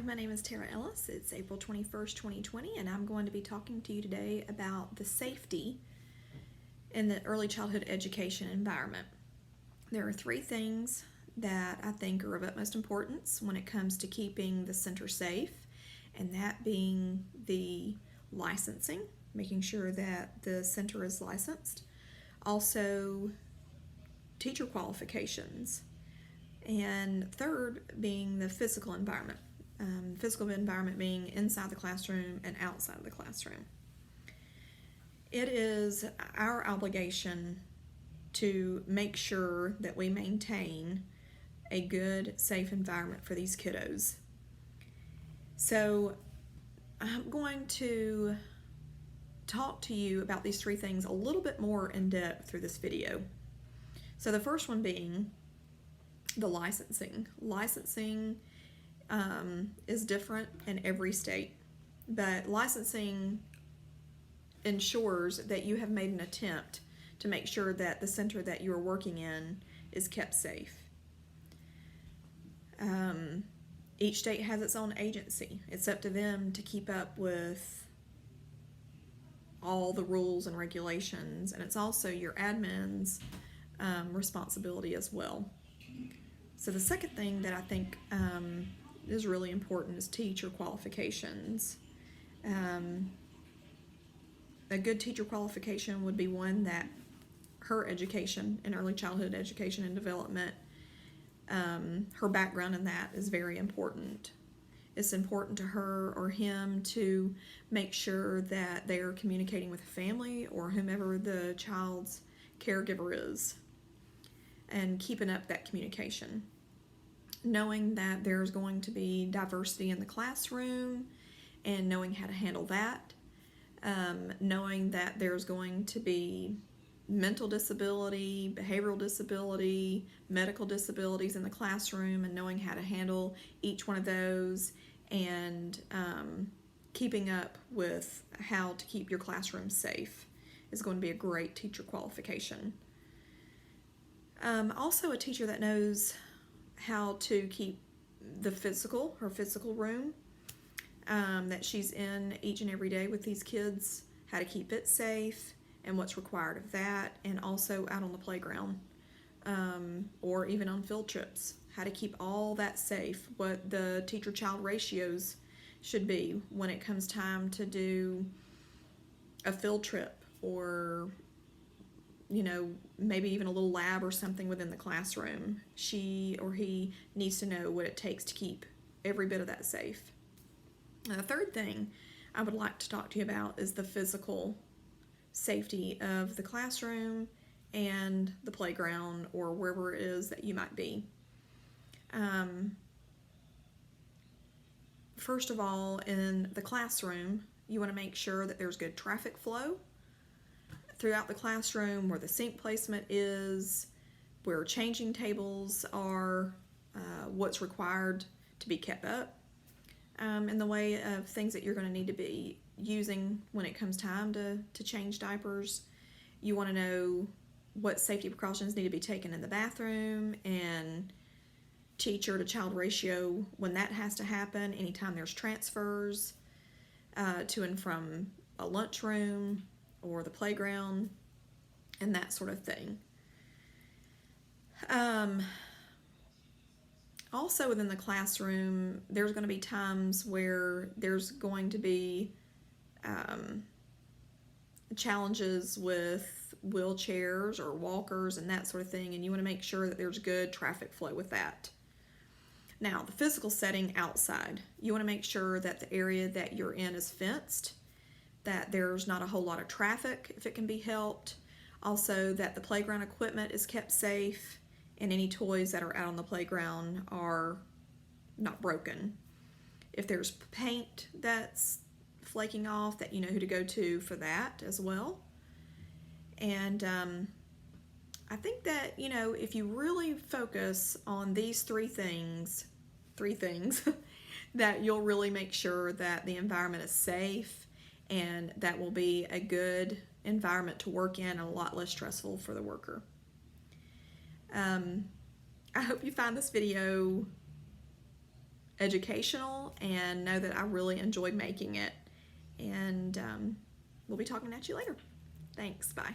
my name is Tara Ellis. It's April 21st, 2020, and I'm going to be talking to you today about the safety in the early childhood education environment. There are three things that I think are of utmost importance when it comes to keeping the center safe, and that being the licensing, making sure that the center is licensed. Also, teacher qualifications. And third, being the physical environment. Physical environment being inside the classroom and outside of the classroom. It is our obligation to make sure that we maintain a good, safe environment for these kiddos. So I'm going to talk to you about these three things a little bit more in depth through this video. So the first one being the licensing. Licensing is different in every state, but licensing ensures that you have made an attempt to make sure that the center that you are working in is kept safe. Each state has its own agency. It's up to them to keep up with all the rules and regulations, and it's also your admin's responsibility as well. So the second thing that I think is really important is teacher qualifications. A good teacher qualification would be one that her education in early childhood education and development, her background in that is very important. It's important to her or him to make sure that they're communicating with the family or whomever the child's caregiver is, and keeping up that communication. Knowing that there's going to be diversity in the classroom and knowing how to handle that. Knowing that there's going to be mental disability, behavioral disability, medical disabilities in the classroom, and knowing how to handle each one of those, and keeping up with how to keep your classroom safe is going to be a great teacher qualification. Also a teacher that knows how to keep her physical room that she's in each and every day with these kids, how to keep it safe and what's required of that, and also out on the playground or even on field trips, how to keep all that safe, what the teacher-child ratios should be when it comes time to do a field trip, or maybe even a little lab or something within the classroom. She or he needs to know what it takes to keep every bit of that safe. The third thing I would like to talk to you about is the physical safety of the classroom and the playground or wherever it is that you might be. First of all, in the classroom, you want to make sure that there's good traffic flow throughout the classroom, where the sink placement is, where changing tables are, what's required to be kept up, in the way of things that you're going to need to be using when it comes time to change diapers. You want to know what safety precautions need to be taken in the bathroom, and teacher to child ratio when that has to happen, anytime there's transfers to and from a lunchroom or the playground, and that sort of thing. Also within the classroom, there's going to be times where there's going to be challenges with wheelchairs or walkers and that sort of thing, and you want to make sure that there's good traffic flow with that. Now, the physical setting outside, you want to make sure that the area that you're in is fenced, that there's not a whole lot of traffic if it can be helped. Also, that the playground equipment is kept safe and any toys that are out on the playground are not broken. If there's paint that's flaking off, that you know who to go to for that as well. And I think that, if you really focus on these three things, that you'll really make sure that the environment is safe, and that will be a good environment to work in and a lot less stressful for the worker. I hope you find this video educational, and know that I really enjoyed making it. And we'll be talking at you later. Thanks. Bye.